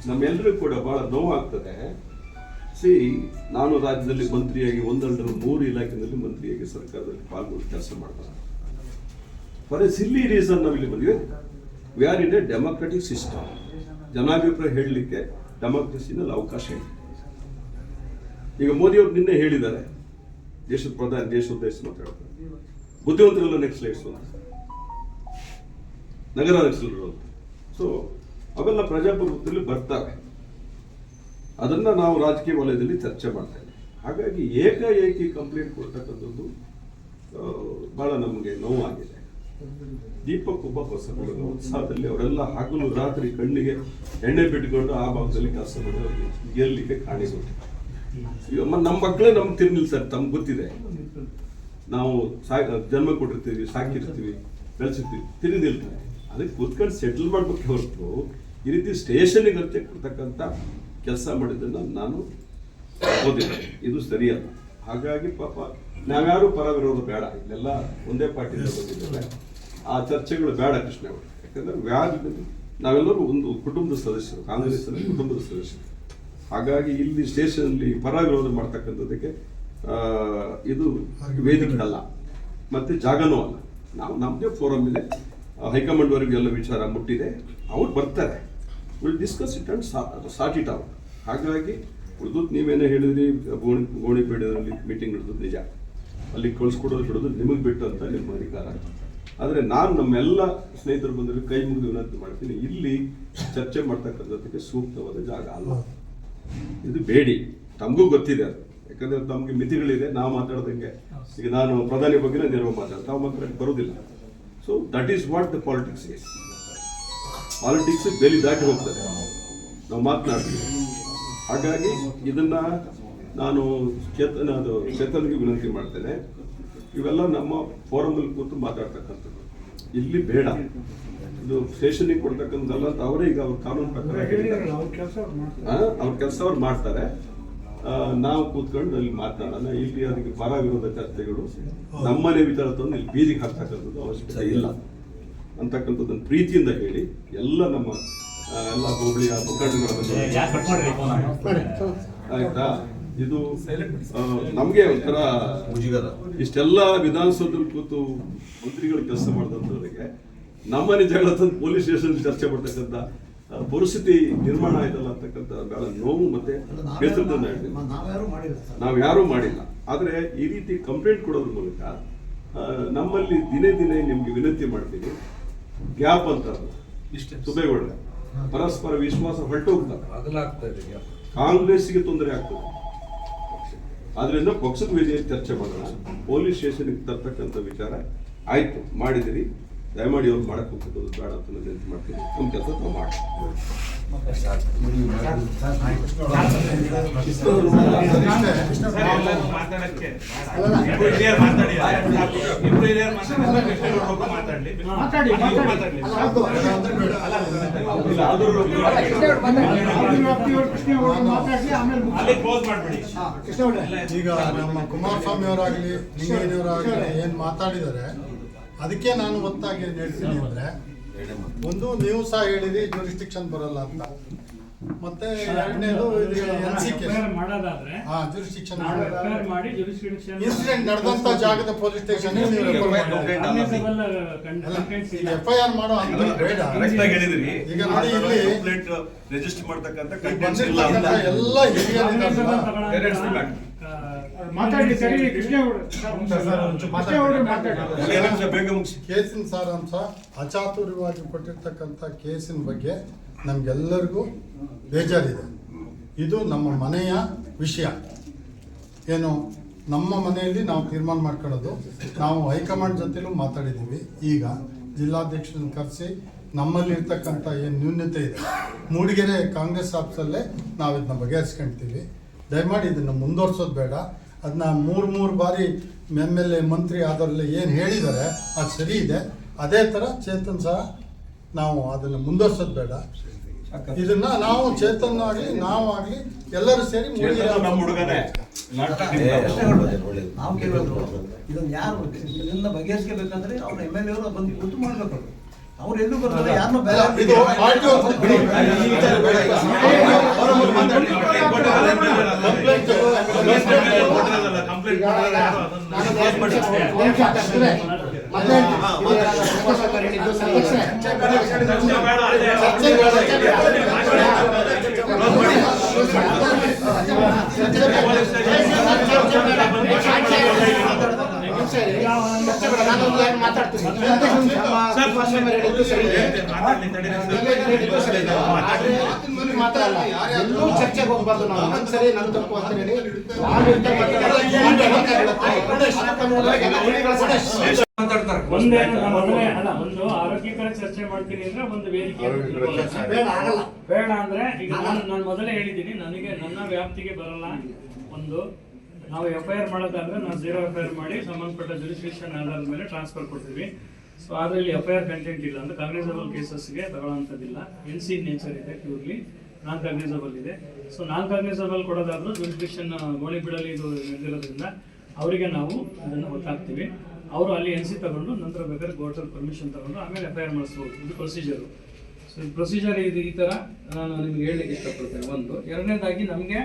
ನಮ್ಮೆಲ್ಲರಿಗೂ ಕೂಡ ಬಹಳ ನೋವಾಗ್ತದೆ. ನಾನು ರಾಜ್ಯದಲ್ಲಿ ಮಂತ್ರಿಯಾಗಿ 3 ಇಲಾಖೆಯಲ್ಲಿ ಮಂತ್ರಿಯಾಗಿ ಸರ್ಕಾರದಲ್ಲಿ ಪಾಲ್ಗೊಂಡು ಕೆಲಸ ಮಾಡ್ತಾರೆ. ಫಾರ್ ಎ ಸಿಲ್ಲಿ ರೀಸನ್ ನಾವಿಲ್ಲಿ ಬಂದಿವೆ. We are in a democratic system. ಜನಾಭಿಪ್ರಾಯ ಹೇಳಲಿಕ್ಕೆ ಡೆಮೋಕ್ರಸಿನಲ್ಲಿ ಅವಕಾಶ ಇದೆ. ಈಗ ಮೋದಿಯವರು ನಿನ್ನೆ ಹೇಳಿದ್ದಾರೆ, ದೇಶದ ಪ್ರಧಾನಿ ದೇಶ ಉದ್ದೇಶ ಮಾತಾಡ್ತಾರೆ, ಬುದ್ಧಿವಂತರೆಲ್ಲ ನೆಕ್ಸ್ಲೈಟ್ಸ್ ಅಂತ, ನಗರ ನಕ್ಸಲರು ಅಂತ. ಸೊ ಅವೆಲ್ಲ ಪ್ರಜಾಪ್ರಭುತ್ವದಲ್ಲಿ ಬರ್ತವೆ. ಅದನ್ನ ನಾವು ರಾಜಕೀಯ ವಲಯದಲ್ಲಿ ಚರ್ಚೆ ಮಾಡ್ತಾ ಇದ್ದೀವಿ. ಹಾಗಾಗಿ ಏಕಾಏಕಿ ಕಂಪ್ಲೇಂಟ್ ಕೊಡ್ತಕ್ಕಂಥದ್ದು ಬಹಳ ನಮಗೆ ನೋವಾಗಿದೆ. ದೀಪಕ್ ಒಬ್ಬ ಬಸವಣ್ಣನ ಉತ್ಸಾಹದಲ್ಲಿ ಅವರೆಲ್ಲ ಹಗಲು ರಾತ್ರಿ ಕಣ್ಣಿಗೆ ಎಣ್ಣೆ ಬಿಟ್ಕೊಂಡು ಆ ಭಾಗದಲ್ಲಿ ಕೆಲಸ ಮಾಡೋರಿಗೆ ಗೆಲ್ಲಿಗೆ ಕಾಣಿಸುತ್ತೆ. ಈಗ ನಮ್ಮ ಮಕ್ಕಳೇ ನಮ್ಗೆ ತಿರ್ನಿಲ್ಲ ಸರ್, ತಮ್ಗೆ ಗೊತ್ತಿದೆ. ನಾವು ಜನ್ಮ ಕೊಟ್ಟಿರ್ತೀವಿ, ಸಾಕಿರ್ತೀವಿ, ಬೆಳೆಸಿರ್ತೀವಿ, ತಿರುಗಿಲ್ತಾರೆ. ಅದಕ್ಕೆ ಕೂತ್ಕೊಂಡು ಸೆಟಲ್ ಮಾಡ್ಬೇಕು ಹೊರತು ಈ ರೀತಿ ಸ್ಟೇಷನ್ಗೆ ಅಂತೆ ಕೊಡ್ತಕ್ಕಂಥ ಕೆಲಸ ಮಾಡಿದ್ದನ್ನು ನಾನು ಓದಿಲ್ಲ. ಇದು ಸರಿಯಲ್ಲ. ಹಾಗಾಗಿ ಪಾಪ ನಾವ್ಯಾರು ಪರ ವಿರೋಧ ಬೇಡ, ಇಲ್ಲೆಲ್ಲ ಒಂದೇ ಪಾರ್ಟಿಯಿಂದ ಬಂದಿದ್ದೇವೆ. ಆ ಚರ್ಚೆಗಳು ಬೇಡ ಕೃಷ್ಣ ಅವರು. ಯಾಕಂದ್ರೆ ನಾವೆಲ್ಲರೂ ಒಂದು ಕುಟುಂಬದ ಸದಸ್ಯರು, ಕಾಂಗ್ರೆಸ್ನ ಕುಟುಂಬದ ಸದಸ್ಯರು. ಹಾಗಾಗಿ ಇಲ್ಲಿ ಸ್ಟೇಷನಲ್ಲಿ ಪರ ವಿರೋಧ ಮಾಡ್ತಕ್ಕಂಥದ್ದಕ್ಕೆ ಇದು ವೇದಿಕೆ ಅಲ್ಲ, ಮತ್ತೆ ಜಾಗನೂ ಅಲ್ಲ. ನಾವು ನಮ್ಮದೇ ಫೋರಮ್ ಇದೆ, ಹೈಕಮಾಂಡ್ ವರೆಗೂ ಎಲ್ಲ ವಿಚಾರ ಮುಟ್ಟಿದೆ, ಅವ್ರು ಬರ್ತಾರೆ, will discuss it and sort it out. ಹಾಗಾಗಿ ಉಳಿದದ್ದು ನೀವೇನೇ ಹೇಳಿದ್ರಿ, ಗೋಣಿಪೇಟೆಯಲ್ಲಿ ಮೀಟಿಂಗ್ ನಡೆದದ್ದು ನಿಜ, ಅಲ್ಲಿ ಕಳಿಸ್ಕೊಡೋದು ಬಿಡೋದು ನಿಮಗೆ ಬಿಟ್ಟು ಅಂತ ನಿಮ್ಮ ಅಧಿಕಾರ. ಆದರೆ ನಾನು ನಮ್ಮೆಲ್ಲ ಸ್ನೇಹಿತರು ಬಂದರೆ ಕೈ ಮುಗಿದು ವಿನಂತಿ ಮಾಡ್ತೀನಿ, ಇಲ್ಲಿ ಚರ್ಚೆ ಮಾಡ್ತಕ್ಕಂಥದ್ದಕ್ಕೆ ಸೂಕ್ತವಾದ ಜಾಗ ಅಲ್ಲ. ಇದು ಬೇಡಿ, ತಮಗೂ ಗೊತ್ತಿದೆ ಅದು. ಯಾಕಂದ್ರೆ ತಮಗೆ ಮಿತಿಗಳಿದೆ. ನಾವು ಮಾತಾಡ್ದಂಗೆ ಈಗ ನಾನು ಪ್ರಧಾನಿ ಬಗ್ಗೆ ನೇರವಾಗಿ ಮಾತಾಡ್ತಾ ತಾವು ಮಾತಾಡಕ್ಕೆ ಬರೋದಿಲ್ಲ. So that is what the politics is. Politics ಬೇಲಿ ದಾಟಿ ಹೋಗ್ತದೆ, ನಾವು ಮಾತನಾಡ್ತೀವಿ. ಹಾಗಾಗಿ ಇದನ್ನ ನಾನು ಚೇತನ್ಗೆ ವಿನಂತಿ ಮಾಡ್ತೇನೆ, ಇವೆಲ್ಲ ನಮ್ಮ ಫೋರಮಲ್ಲಿ ಕೂತು ಮಾತಾಡ್ತಕ್ಕಂಥದ್ದು ಇಲ್ಲಿ ಬೇಡ. ಇದು ಸ್ಟೇಷನ್ಗೆ ಕೊಡ್ತಕ್ಕಂಥದ್ದಲ್ಲ ಅಂತ ಅವರೇ ಈಗ ಅವ್ರ ಕಾನೂನು ಪ್ರಕಾರ ಅವ್ರ ಕೆಲಸ ಅವ್ರು ಮಾಡ್ತಾರೆ. ನಾವು ಕೂತ್ಕೊಂಡು ಅಲ್ಲಿ ಮಾತನಾಡೋಣ. ಇಲ್ಲಿ ಅದಕ್ಕೆ ಪರ ವಿರೋಧ ಚರ್ಚೆಗಳು ನಮ್ಮನೆ ವಿಚಾರ ತಂದು ಇಲ್ಲಿ ಬೀದಿಗೆ ಹಾಕ್ತಕ್ಕಂಥದ್ದು ಅವಶ್ಯಕತೆ ಇಲ್ಲ ಅಂತಕ್ಕಂಥದ್ದನ್ನು ಪ್ರೀತಿಯಿಂದ ಹೇಳಿ ಎಲ್ಲ ನಮ್ಮ ಎಲ್ಲ ಹೋಬಳಿಯ ಮುಖಂಡಗಳ ಆಯ್ತಾ. ಇದು ನಮಗೆ ಒಂಥರ ಇಷ್ಟೆಲ್ಲ ವಿಧಾನಸೌಧದಲ್ಲಿ ಕೂತು ಮಂತ್ರಿಗಳು ಕೆಲಸ ಮಾಡಿದಂಥವ್ರಿಗೆ ನಮ್ಮನೆ ಜಗಳ ತಂದು ಪೊಲೀಸ್ ಸ್ಟೇಷನ್ ಚರ್ಚೆ ಮಾಡ್ತಕ್ಕಂಥ ಪರಿಸ್ಥಿತಿ ನಿರ್ಮಾಣ ಆಯ್ತಲ್ಲ ಅಂತಕ್ಕಂಥ ಬಹಳ ನೋವು ಮತ್ತೆ ಬೇಸರದಿಂದ ಹೇಳ್ತೀವಿ. ನಾವು ಯಾರೂ ಮಾಡಿಲ್ಲ. ಆದರೆ ಈ ರೀತಿ ಕಂಪ್ಲೇಂಟ್ ಕೊಡೋದ್ರ ಮೂಲಕ ನಮ್ಮಲ್ಲಿ ದಿನೇ ದಿನೇ ನಿಮ್ಗೆ ವಿನಂತಿ ಮಾಡ್ತೀನಿ, ಗ್ಯಾಪ್ ಅಂತ ಸುಬೇಗೌಡ ಪರಸ್ಪರ ವಿಶ್ವಾಸ ಹೊರಟೋಗ್ತಾರೆ, ಕಾಂಗ್ರೆಸ್ಗೆ ತೊಂದರೆ ಆಗ್ತದೆ. ಆದ್ರಿಂದ ಪಕ್ಷದ ವೇದಿಕೆಯಲ್ಲಿ ಚರ್ಚೆ ಮಾಡೋಣ. ಪೊಲೀಸ್ ಸ್ಟೇಷನ್ಗೆ ತರ್ತಕ್ಕಂಥ ವಿಚಾರ ಆಯ್ತು ಮಾಡಿದಿರಿ, ದಯಮಾಡಿ ಅವ್ರು ಮಾಡಕ್ಕೆ ಹೋಗ್ತಕ್ಕಂಥದ್ದು ಬೇಡ ಅಂತ ನಾನು ವಿನಂತಿ ಮಾಡ್ತೀನಿ. ನಮ್ಮ ಕೆಲಸ ನಾವು ಮಾಡ್ತೀವಿ. ಈಗ ನಮ್ಮ ಕುಮಾರಸ್ವಾಮಿ ಅವರಾಗ್ಲಿ ಲಿಂಗಯ್ಯನವರಾಗ್ಲಿ ಏನ್ ಮಾತಾಡಿದ್ದಾರೆ ಅದಕ್ಕೆ ನಾನು ಒತ್ತಾಗಿ ಹೇಳ್ತೀನಿ ಅಂದ್ರೆ, ಒಂದು ನೀವು ಸಹ ಹೇಳಿರಿ ಜೂರಿಸ್ಟಿಕ್ಷನ್ ಬರಲ್ಲ ಅಂತ, ಮತ್ತೆ ಎರಡನೇದು ಜೂರಿಸ್ಟಿಕ್ಷನ್ ಇನ್ಸಿಡೆಂಟ್ ನಡೆದಂತ ಜಾಗದ ಪೊಲೀಸ್ ಸ್ಟೇಷನ್ ನೀವು FIR ಮಾಡೋ ಅಂತ ಬೇಡ. ಈಗ ನೋಡಿ ಇಲ್ಲಿ ರಿಜಿಸ್ಟರ್ ಮಾಡ್ತಕ್ಕಂಥ ಎಲ್ಲ ಹಿರಿಯರಿದ್ದಾರೆ. ಕೇಸಿನ ಸಾರಾಂಶ ಅಚಾತುರ್ಯವಾಗಿ ಕೊಟ್ಟಿರ್ತಕ್ಕಂಥ ಕೇಸಿನ ಬಗ್ಗೆ ನಮ್ಗೆಲ್ಲರಿಗೂ ಬೇಜಾರಿದೆ. ಇದು ನಮ್ಮ ಮನೆಯ ವಿಷಯ. ಏನು ನಮ್ಮ ಮನೆಯಲ್ಲಿ ನಾವು ತೀರ್ಮಾನ ಮಾಡ್ಕೊಳ್ಳೋದು. ನಾವು ಹೈಕಮಾಂಡ್ ಜೊತೆಲೂ ಮಾತಾಡಿದ್ದೀವಿ. ಈಗ ಜಿಲ್ಲಾಧ್ಯಕ್ಷರನ್ನು ಕರೆಸಿ ನಮ್ಮಲ್ಲಿರ್ತಕ್ಕಂಥ ಏನು ನ್ಯೂನ್ಯತೆ ಇದೆ, ಮೂಡಿಗೆರೆ ಕಾಂಗ್ರೆಸ್ ಆಫೀಸಲ್ಲೇ ನಾವು ಇದನ್ನ ಬಗೆಹರಿಸ್ಕೊಳ್ತೀವಿ. ದಯಮಾಡಿ ಇದನ್ನು ಮುಂದುವರ್ಸೋದು ಬೇಡ. ಅದನ್ನ ಮೂರು ಬಾರಿ MLA ಮಂತ್ರಿ ಆದವರೆಲ್ಲ ಏನು ಹೇಳಿದ್ದಾರೆ ಅದು ಸರಿ ಇದೆ. ಅದೇ ಥರ ಚೇತನ್ ಸಹ ನಾವು ಅದನ್ನು ಮುಂದುವರ್ಸೋದು ಬೇಡ. ಇದನ್ನ ನಾವು ಚೇತನ್ ಆಗಲಿ ನಾವಾಗ್ಲಿ ಎಲ್ಲರೂ ಸೇರಿ ನಮ್ಮ ಹುಡುಗನೇ ನಾವು ಕೇಳೋದು ಇದನ್ನ ಯಾರು ಇದನ್ನ ಬಗೆಹರಿಸಬೇಕಂದ್ರೆ ಅವ್ರ MLA ಅವರು ಬಂದು ಕೂತು ಮಾಡ್ಬೇಕು. ಅವ್ರು ಎಲ್ಲೂ ಬರ್ತಾರೆ, ಯಾರನ್ನೂ ಬೇರೆ ಇದು ಪಾರ್ಟಿ ಅವ್ರು ಬಿಡಿ. ಮಾತ್ರ ಅಲ್ಲ, ಎಲ್ಲೂ ಚರ್ಚೆಗೆ ಹೋಗ್ಬಾರ್ದು. ನಾವು ಒಂದ್ಸರಿ ನನ್ನ ತಪ್ಪು ಅಂತ ಹೇಳಿ ಒಂದು ಆರೋಗ್ಯಕರ ಚರ್ಚೆ ಮಾಡ್ತೀನಿ ಅಂದ್ರೆ ಒಂದು ವೇದಿಕೆ ಆಗಲ್ಲ. ಬೇಡ ಅಂದ್ರೆ ಈಗ ನಾನು ಮೊದಲೇ ಹೇಳಿದ್ದೀನಿ, ನನಗೆ ನನ್ನ ವ್ಯಾಪ್ತಿಗೆ ಬರಲ್ಲ. ಒಂದು ನಾವು FIR ಮಾಡೋದಾದ್ರೆ ನಾವು 0 FIR ಮಾಡಿ ಸಂಬಂಧಪಟ್ಟ ಜುರಿಸ್ಡಿಕ್ಷನ್ ಆಧಾರದ ಮೇಲೆ ಟ್ರಾನ್ಸ್ಫರ್ ಕೊಡ್ತೀವಿ. ಸೊ ಅದರಲ್ಲಿ FIR ಕಂಟೆಂಟ್ ಇಲ್ಲ ಅಂದ್ರೆ ಕಾಗ್ನಿಸಬಲ್ ಕೇಸಸ್ಗೆ ತಗೊಳ್ಳೋಂಥದ್ದಿಲ್ಲ. NC ನೇಚರ್ ಇದೆ, ಪ್ಯೂರ್ಲಿ ನಾನ್ ಕಾಗ್ನಿಸಬಲ್ ಇದೆ. ಸೊ ನಾನ್ ಕಾಗ್ನಿಸಬಲ್ ಕೊಡೋದಾದ್ರೂ ಜುರಿಸ್ಡಿಕ್ಷನ್ ಗೋಳಿ ಬಿಡಲಿ ಇದು ನಡೆದಿರೋದ್ರಿಂದ ಅವರಿಗೆ ನಾವು ಅದನ್ನು ಗೊತ್ತಾಗ್ತೀವಿ. ಅವರು ಅಲ್ಲಿ NC ತಗೊಂಡು ನಂತರ ಬೇಕಾದ್ರೆ ಕೋರ್ಟಲ್ಲಿ ಪರ್ಮಿಷನ್ ತಗೊಂಡು ಆಮೇಲೆ FIR ಮಾಡಿಸ್ಬೋದು. ಇದು ಪ್ರೊಸೀಜರು. ಸೊ ಈ ಪ್ರೊಸೀಜರ್ ಇದು ಈ ಥರ ನಾನು ನಿಮ್ಗೆ ಹೇಳಲಿಕ್ಕೆ ಇಷ್ಟಪಡ್ತೇನೆ. ಒಂದು ಎರಡನೇದಾಗಿ ನಮಗೆ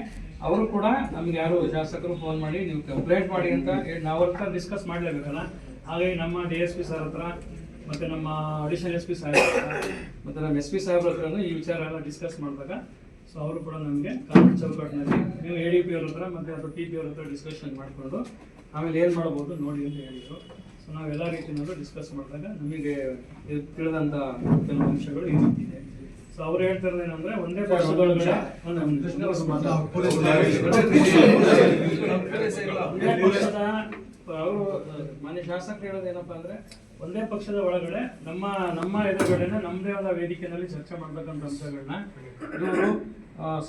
ಅವರು ಕೂಡ ನಮ್ಗೆ ಯಾರು ಶಾಸಕರು ಫೋನ್ ಮಾಡಿ ನೀವು ಕಂಪ್ಲೇಂಟ್ ಮಾಡಿ ಅಂತ ಹೇಳಿ ನಾವು ಅವ್ರ ಹತ್ರ ಡಿಸ್ಕಸ್ ಮಾಡಲೇಬೇಕಲ್ಲ. ಹಾಗಾಗಿ ನಮ್ಮ DSP ಸರ್ ಹತ್ರ ಮತ್ತು ನಮ್ಮ ಅಡಿಷನಲ್ SP ಸಾಹೇಬ್ರ ಹತ್ರ ಮತ್ತು ನಮ್ಮ SP ಸಾಹೇಬ್ರ ಹತ್ರನೂ ಈ ವಿಚಾರ ಎಲ್ಲ ಡಿಸ್ಕಸ್ ಮಾಡಿದಾಗ ಸೊ ಅವರು ಕೂಡ ನಮಗೆ ಕಾನೂನು ಚೌಕಟ್ಟಿನಲ್ಲಿ ನೀವು ADP ಅವ್ರ ಹತ್ರ ಮತ್ತು ಅಥವಾ TP ಅವ್ರ ಹತ್ರ ಡಿಸ್ಕಷನ್ ಮಾಡಿಕೊಂಡು ಆಮೇಲೆ ಏನು ಮಾಡ್ಬೋದು ನೋಡಿ ಅಂತ ಹೇಳಿದರು. ಸೊ ನಾವೆಲ್ಲ ರೀತಿಯಲ್ಲೂ ಡಿಸ್ಕಸ್ ಮಾಡಿದಾಗ ನಮಗೆ ತಿಳಿದಂಥ ಕೆಲವು ಅಂಶಗಳು ಈ ರೀತಿ ಇದೆ. ಸೊ ಅವ್ರು ಹೇಳ್ತಿರೋದು ಏನಂದ್ರೆ ಒಂದೇ ಪಕ್ಷದೊಳಗಡೆ ಅವರು ಮಾನ್ಯ ಶಾಸಕರು ಹೇಳೋದು ಏನಪ್ಪಾ ಅಂದ್ರೆ ಒಂದೇ ಪಕ್ಷದ ಒಳಗಡೆ ನಮ್ಮ ಎದುರುಗಡೆನೆ ನಮ್ಮದೇ ಆದ ವೇದಿಕೆಯಲ್ಲಿ ಚರ್ಚೆ ಮಾಡ್ಬೇಕಂತ ಅಂಶಗಳನ್ನ ಇವರು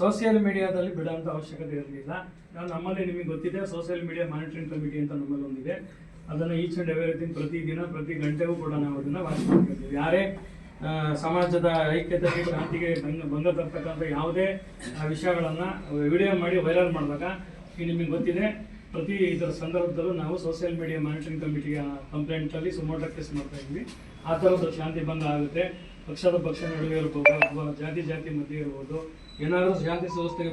ಸೋಷಿಯಲ್ ಮೀಡಿಯಾದಲ್ಲಿ ಬಿಡೋಂಥ ಅವಶ್ಯಕತೆ ಇರಲಿಲ್ಲ. ನಮ್ಮಲ್ಲಿ ನಿಮಗೆ ಗೊತ್ತಿದೆ ಸೋಷಿಯಲ್ ಮೀಡಿಯಾ ಮಾನಿಟರಿಂಗ್ ಕಮಿಟಿ ಅಂತ ನಮ್ಮಲ್ಲಿ ಒಂದಿದೆ. ಅದನ್ನು ಈಚ್ ಅಂಡ್ ಎವ್ರಿಥಿಂಗ್ ಪ್ರತಿದಿನ ಪ್ರತಿ ಗಂಟೆಗೂ ಕೂಡ ನಾವು ಅದನ್ನು ವಾಚ್ ಮಾಡ್ತಿರ್ತೀವಿ. ಯಾರೇ ಸಮಾಜದ ಐಕ್ಯತೆಗೆ ಶಾಂತಿಗೆ ಭಂಗ ತರ್ತಕ್ಕಂಥ ಯಾವುದೇ ವಿಷಯಗಳನ್ನು ವಿಡಿಯೋ ಮಾಡಿ ವೈರಲ್ ಮಾಡಿದಾಗ ಈಗ ನಿಮಗೆ ಗೊತ್ತಿದೆ ಪ್ರತಿ ಇದರ ಸಂದರ್ಭದಲ್ಲೂ ನಾವು social media monitoring ಕಮಿಟಿಗೆ ಕಂಪ್ಲೇಂಟಲ್ಲಿ suo motu case ಮಾಡ್ತಾ ಇದ್ವಿ. ಆ ಥರದ್ದು ಶಾಂತಿ ಭಂಗ ಆಗುತ್ತೆ. ಪಕ್ಷ ನಡುವೆ ಇರ್ಬೋದು ಅಥವಾ ಜಾತಿ ಮಧ್ಯೆ ಇರ್ಬೋದು, ಏನಾದರೂ ಶಾಂತಿ ಸುವ್ಯವಸ್ಥೆಗೆ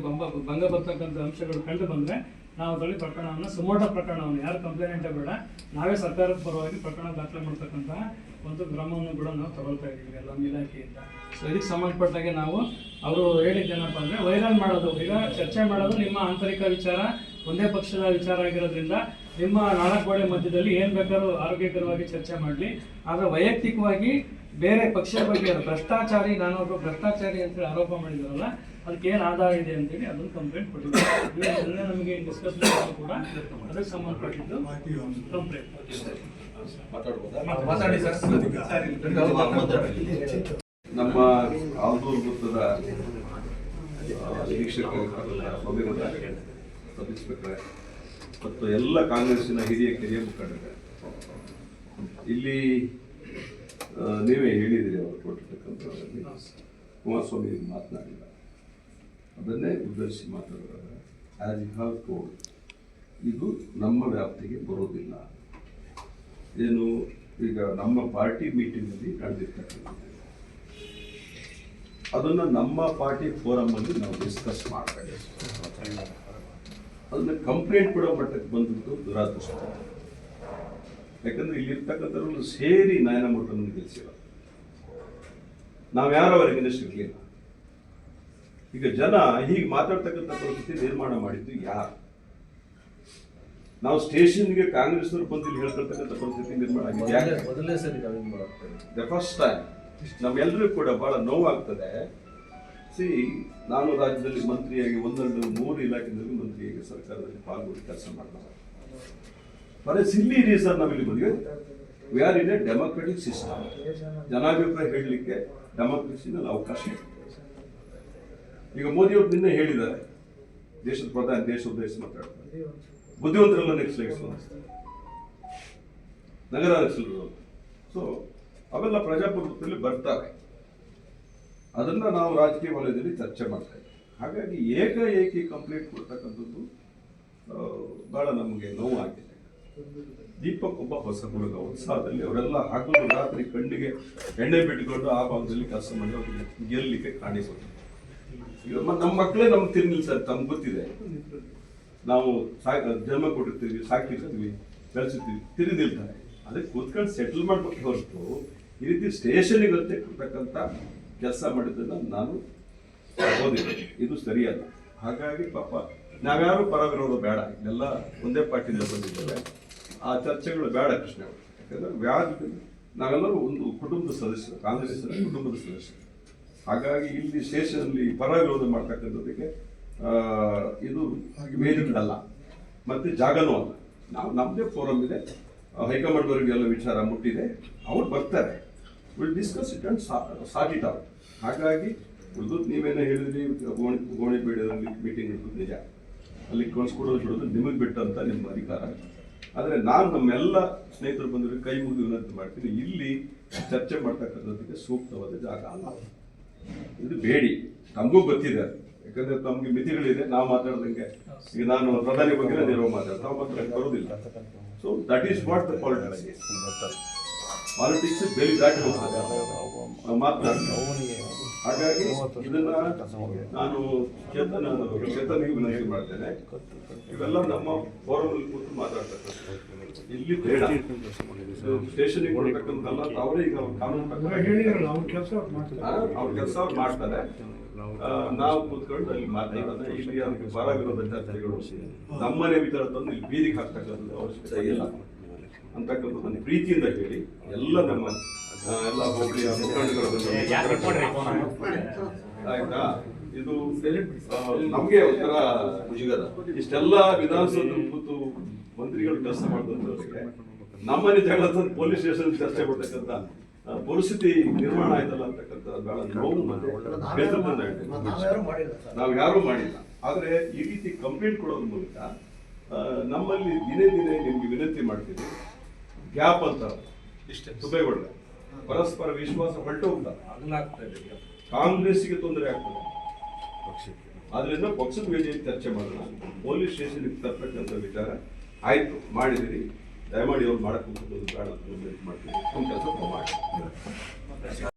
ಭಂಗ ಬರ್ತಕ್ಕಂಥ ಅಂಶಗಳು ಕಂಡು ಬಂದರೆ ನಾವು ಅದರಲ್ಲಿ ಪ್ರಕರಣವನ್ನು ಸುಮೋಟ ಪ್ರಕರಣವನ್ನು ಯಾರು ಕಂಪ್ಲೇಂಟೇ ಬೇಡ ನಾವೇ ಸರ್ಕಾರದ ಪರವಾಗಿ ಪ್ರಕರಣ ದಾಖಲೆ ಮಾಡ್ತಕ್ಕಂತಹ ಒಂದು ಕ್ರಮವನ್ನು ಕೂಡ ನಾವು ತಗೊಳ್ತಾ ಇದ್ದೀವಿ ಎಲ್ಲ ಇಲಾಖೆಯಿಂದ. ಸೊ ಇದಕ್ಕೆ ಸಂಬಂಧಪಟ್ಟಾಗೆ ನಾವು ಅವರು ಹೇಳಿದ್ದೇನಪ್ಪ ಅಂದರೆ ವೈರಲ್ ಮಾಡೋದು, ಈಗ ಚರ್ಚೆ ಮಾಡೋದು ನಿಮ್ಮ ಆಂತರಿಕ ವಿಚಾರ, ಒಂದೇ ಪಕ್ಷದ ವಿಚಾರ ಆಗಿರೋದ್ರಿಂದ ನಿಮ್ಮ 4 ಗೋಡೆ ಮಧ್ಯದಲ್ಲಿ ಏನು ಬೇಕಾದ್ರೂ ಆರೋಗ್ಯಕರವಾಗಿ ಚರ್ಚೆ ಮಾಡಲಿ. ಆದರೆ ವೈಯಕ್ತಿಕವಾಗಿ ಬೇರೆ ಪಕ್ಷದ ಬಗ್ಗೆ ಭ್ರಷ್ಟಾಚಾರಿ, ನಾನೊಬ್ಬರು ಭ್ರಷ್ಟಾಚಾರಿ ಅಂತೇಳಿ ಆರೋಪ ಮಾಡಿದಾರಲ್ಲ, ಅದಕ್ಕೆ ಏನು ಆಧಾರ ಇದೆ ಅಂತೇಳಿ ಅದನ್ನು ಕಂಪ್ಲೇಂಟ್ ಕೊಟ್ಟಿದ್ದಾರೆ. ನಮಗೆ ಡಿಸ್ಕಸ್ ಮಾಡೋದು ಕೂಡ ಅದಕ್ಕೆ ಸಂಬಂಧಪಟ್ಟಿದ್ದು ಕಂಪ್ಲೇಂಟ್. ನಮ್ಮ ಆಲ್ದೂರು ವೃತ್ತದ ನಿರೀಕ್ಷಕರು ಸಬ್ ಇನ್ಸ್ಪೆಕ್ಟರ್ ಮತ್ತು ಎಲ್ಲ ಕಾಂಗ್ರೆಸ್ಸಿನ ಕಿರಿಯ ಮುಖಂಡರು ಇಲ್ಲಿ ನೀವೇ ಹೇಳಿದಿರಿ. ಅವರು ಕೊಟ್ಟಿರ್ತಕ್ಕಂಥದ್ರಲ್ಲಿ ಕುಮಾರಸ್ವಾಮಿ ಮಾತನಾಡಿಲ್ಲ, ಅದನ್ನೇ ಉದ್ದೇಶಿಸಿ ಮಾತಾಡುವಾಗ ಆ್ಯಸ್ ಯು ಹ್ಯಾವ್ ಟೋಲ್ಡ್ ಇದು ನಮ್ಮ ವ್ಯಾಪ್ತಿಗೆ ಬರೋದಿಲ್ಲ. ಏನು ಈಗ ನಮ್ಮ ಪಾರ್ಟಿ ಮೀಟಿಂಗಲ್ಲಿ ನಡೆದಿರ್ತಕ್ಕಂಥ ಅದನ್ನು ನಮ್ಮ ಪಾರ್ಟಿ ಫೋರಮಲ್ಲಿ ನಾವು ಡಿಸ್ಕಸ್ ಮಾಡ್ತೇವೆ. ಅದನ್ನ ಕಂಪ್ಲೇಂಟ್ ಕೊಡೋ ಮಟ್ಟಕ್ಕೆ ಬಂದಿದ್ದು ದುರಾದೃಷ್ಟ. ಯಾಕಂದ್ರೆ ಇಲ್ಲಿರ್ತಕ್ಕಂಥವ್ರು ಸೇರಿ ನ್ಯಾಯಮೂರ್ತಿಯನ್ನು ಗೆಲ್ಲಿಸಿಲ್ಲ. ನಾವು ಯಾರು ಅವರಿಗೆ ಇರಲಿಲ್ಲ. ಈಗ ಜನ ಹೀಗೆ ಮಾತಾಡ್ತಕ್ಕಂಥ ಪರಿಸ್ಥಿತಿ ನಿರ್ಮಾಣ ಮಾಡಿದ್ದು ಯಾರು? ನಾವು ಸ್ಟೇಷನ್ಗೆ ಕಾಂಗ್ರೆಸ್ನವ್ರು ಬಂದು ಇಲ್ಲಿ ಹೇಳ್ಕೊಳ್ತಕ್ಕಂಥ ಪರಿಸ್ಥಿತಿ ನಿರ್ಮಾಣ ಆಗಿದೆ. ಮೊದಲನೇ ಸರಿ ನಾವು ದ ಫಸ್ಟ್ ಟೈಮ್ ನಮ್ಮೆಲ್ಲರಿಗೂ ಕೂಡ ಬಹಳ ನೋವಾಗ್ತದೆ. ನಾನು ರಾಜ್ಯದಲ್ಲಿ ಮಂತ್ರಿಯಾಗಿ 1-3 ಇಲಾಖೆಯಲ್ಲಿ ಮಂತ್ರಿಯಾಗಿ ಸರ್ಕಾರದಲ್ಲಿ ಪಾಲ್ಗೊಂಡು ಕೆಲಸ ಮಾಡ್ತಾರೆ. ಫಾರ್ ಎ ಸಿಲ್ಲಿ ರೀಸನ್ ನಾವಿಲ್ಲಿ ಬಂದಿವೆ. We are in a democratic system. ಜನಾಭಿಪ್ರಾಯ ಹೇಳಲಿಕ್ಕೆ ಡೆಮೋಕ್ರಸಿನಲ್ಲಿ ಅವಕಾಶ ಇದೆ. ಈಗ ಮೋದಿಯವರು ನಿನ್ನೆ ಹೇಳಿದ್ದಾರೆ, ದೇಶದ ಪ್ರಧಾನಿ ದೇಶ ಉದ್ದೇಶ ಮಾತಾಡ್ತಾರೆ, ಬುದ್ಧಿವಂತರೆಲ್ಲ ನಕ್ಸಲೈಟ್ಸ್ ನಗರ ನಕ್ಸಲರು. ಸೊ ಅವೆಲ್ಲ ಪ್ರಜಾಪ್ರಭುತ್ವದಲ್ಲಿ ಬರ್ತಾರೆ. ಅದನ್ನ ನಾವು ರಾಜಕೀಯ ವಲಯದಲ್ಲಿ ಚರ್ಚೆ ಮಾಡ್ತಾ ಇದ್ದೀವಿ. ಹಾಗಾಗಿ ಏಕಾಏಕಿ ಕಂಪ್ಲೇಂಟ್ ಕೊಡ್ತಕ್ಕಂಥದ್ದು ಬಹಳ ನಮಗೆ ನೋವಾಗಿದೆ. ದೀಪಕ್ ಒಬ್ಬ ಹೊಸ ಹುಡುಗ, ಉತ್ಸಾಹದಲ್ಲಿ ಅವರೆಲ್ಲ ಹಗಲು ರಾತ್ರಿ ಕಣ್ಣಿಗೆ ಎಣ್ಣೆ ಬಿಟ್ಟುಕೊಂಡು ಆ ಭಾಗದಲ್ಲಿ ಕೆಲಸ ಮಾಡಿ ಅವ್ರಿಗೆ ಗೆಲ್ಲಲಿಕ್ಕೆ ಕಾಣಿಸೋದು. ಈಗ ನಮ್ಮ ಮಕ್ಕಳೇ ನಮ್ಗೆ ತಿರ್ನಿಲ್ಲ ಸರ್, ತಮ್ಗೆ ಗೊತ್ತಿದೆ. ನಾವು ಜನ್ಮ ಕೊಟ್ಟಿರ್ತೀವಿ, ಸಾಕಿರ್ತೀವಿ, ಬೆಳೆಸಿರ್ತೀವಿ, ತಿರುಗಿರ್ತಾರೆ. ಅದಕ್ಕೆ ಕೂತ್ಕೊಂಡು ಸೆಟಲ್ ಮಾಡ್ಬೇಕು ಹೊರತು ಈ ರೀತಿ ಸ್ಟೇಷನ್ಗೆ ಅಂತೆ ಕೊಡ್ತಕ್ಕಂಥ ಕೆಲಸ ಮಾಡಿದ್ದನ್ನು ನಾನು ಓದಿದೆ. ಇದು ಸರಿಯಲ್ಲ. ಹಾಗಾಗಿ ಪಾಪ ನಾವ್ಯಾರು ಪರ ವಿರೋಧ ಬೇಡ, ಇದೆಲ್ಲ ಒಂದೇ ಪಾರ್ಟಿಯಿಂದ ಬಂದಿದ್ದೇವೆ. ಆ ಚರ್ಚೆಗಳು ಬೇಡ ಕೃಷ್ಣ. ಯಾಕಂದ್ರೆ ನಾವೆಲ್ಲರೂ ಒಂದು ಕುಟುಂಬದ ಸದಸ್ಯರು, ಕಾಂಗ್ರೆಸ್ ಕುಟುಂಬದ ಸದಸ್ಯರು. ಹಾಗಾಗಿ ಇಲ್ಲಿ ಸ್ಟೇಷನಲ್ಲಿ ಪರ ವಿರೋಧ ಮಾಡ್ತಕ್ಕಂಥದ್ದಕ್ಕೆ ಇದು ವೇದಿಕೆ ಅಲ್ಲ, ಮತ್ತೆ ಜಾಗನೂ ಅಲ್ಲ. ನಾವು ನಮ್ಮದೇ ಫೋರಮ್ ಇದೆ, ಹೈಕಮಾಂಡ್ವರೆಗೆಲ್ಲ ವಿಚಾರ ಮುಟ್ಟಿದೆ, ಅವ್ರು ಬರ್ತಾರೆ, will discuss it and sort it out. ಹಾಗಾಗಿ ಉಳಿದು ನೀವೇನೋ ಹೇಳಿದ್ರಿ, ಗೋಣಿಬೀಡದಲ್ಲಿ ಮೀಟಿಂಗ್ ಇರ್ತದೆ, ನಿಜ. ಅಲ್ಲಿ ಕಳಿಸ್ಕೊಡೋದು ಬಿಡೋದು ನಿಮಗೆ ಬಿಟ್ಟಂತ ನಿಮ್ಮ ಅಧಿಕಾರ. ಆದರೆ ನಾನು ನಮ್ಮೆಲ್ಲ ಸ್ನೇಹಿತರು ಬಂದವರಿಗೆ ಕೈ ಮುಗಿದು ವಿನಂತಿ ಮಾಡ್ತೀನಿ, ಇಲ್ಲಿ ಚರ್ಚೆ ಮಾಡ್ತಕ್ಕಂಥದ್ದಕ್ಕೆ ಸೂಕ್ತವಾದ ಜಾಗ ಅಲ್ಲ. ಇದು ಬೇಡಿ, ನಮಗೂ ಗೊತ್ತಿದೆ. ಯಾಕಂದ್ರೆ ನಮ್ಗೆ ಮಿತಿಗಳಿದೆ. ನಾವು ಮಾತಾಡ್ದಂಗೆ ಈಗ ನಾನು ಪ್ರಧಾನಿ ಬಗ್ಗೆ ನೀರೋ ಮಾತಾಡ್ತಾ ನಾವು ಮಾತ್ರ ಬರೋದಿಲ್ಲ. So that is what the politics. Politics ಬೆಳಿ ದಾಟಿ ಹೋಗ್ತದೆ ನಾವು ಮಾತನಾಡ್ತೀವಿ. ಹಾಗಾಗಿ ಇದನ್ನ ನಾನು ಚೇತನಿಗೆ ವಿನಂತಿ ಮಾಡ್ತೇನೆ, ಇವೆಲ್ಲ ನಮ್ಮ ಫೋರಮ್ ಅಲ್ಲಿ ಕೂತು ಮಾತಾಡ್ತಕ್ಕಂಥ ಇಲ್ಲಿ ಬೇಡ. ಸ್ಟೇಷನ್ಗೆ ಕೊಡ್ತಕ್ಕಂಥಲ್ಲ, ಅವರೇ ಈಗ ಕಾನೂನು ಅವ್ರ ಕೆಲಸ ಅವ್ರು ಮಾಡ್ತಾರೆ. ನಾವು ಕೂತ್ಕೊಂಡು ಅಲ್ಲಿ ಮಾತಾಡೋಣ. ಇಲ್ಲಿ ಅದಕ್ಕೆ ಪರ ವಿರೋಧ ಚರ್ಚೆಗಳು ನಮ್ಮನೆ ವಿಚಾರ ತಂದು ಇಲ್ಲಿ ಬೀದಿಗೆ ಹಾಕ್ತಕ್ಕಂಥದ್ದು ಅವಶ್ಯಕತೆ ಇಲ್ಲ ಅಂತಕ್ಕಂಥದ್ದನ್ನು ಪ್ರೀತಿಯಿಂದ ಹೇಳಿ ಎಲ್ಲ ನಮ್ಮ ಎಲ್ಲ ಹೋಬಳಿಯ ಮುಖಂಡಗಳು ಆಯ್ತಾ. ಇದು ನಮ್ಗೆ ಒಂಥರ ಮುಜುಗರ. ಇಷ್ಟೆಲ್ಲ ವಿಧಾನಸೌಧ ಕೂತು ಮಂತ್ರಿಗಳು ಕೆಲಸ ಮಾಡಿದಂಥವ್ರಿಗೆ ನಮ್ಮನೆ ಜಗಳ ತಂದು ಪೊಲೀಸ್ ಸ್ಟೇಷನ್ ಚರ್ಚೆ ಮಾಡ್ತಕ್ಕಂಥ ಪರಿಸ್ಥಿತಿ ನಿರ್ಮಾಣ ಆಯ್ತಲ್ಲ ಅಂತಕ್ಕಂಥ ಬಹಳ ನೋವು ನಾವು ಯಾರೂ ಮಾಡಿಲ್ಲ. ಆದ್ರೆ ಈ ರೀತಿ ಕಂಪ್ಲೇಂಟ್ ಕೊಡೋದ್ರ ಮೂಲಕ ನಮ್ಮಲ್ಲಿ ದಿನೇ ದಿನೇ ನಿಮ್ಗೆ ವಿನಂತಿ ಮಾಡ್ತೀವಿ, ಗ್ಯಾಪ್ ಅಂತ ಇಷ್ಟೇ ತುಬೇಗೊಳ್ಳೆ ಪರಸ್ಪರ ವಿಶ್ವಾಸ ಹೊರಟೋಗ್ತಾ ಕಾಂಗ್ರೆಸ್ಗೆ ತೊಂದರೆ ಆಗ್ತದೆ. ಆದ್ರಿಂದ ಪಕ್ಷದ ವೇದಿಕೆಯಲ್ಲಿ ಚರ್ಚೆ ಮಾಡೋಣ. ಪೊಲೀಸ್ ಸ್ಟೇಷನ್ಗೆ ತರ್ತಕ್ಕಂಥ ವಿಚಾರ ಆಯ್ತು ಮಾಡಿದಿರಿ, ದಯಮಾಡಿ ಅವ್ರು ಮಾಡಕ್ಕೆ ಬೇಡ ಅಂತ ಮಾಡ್ತೀವಿ. ಒಂದು ಕೆಲಸ ಮಾಡಿ.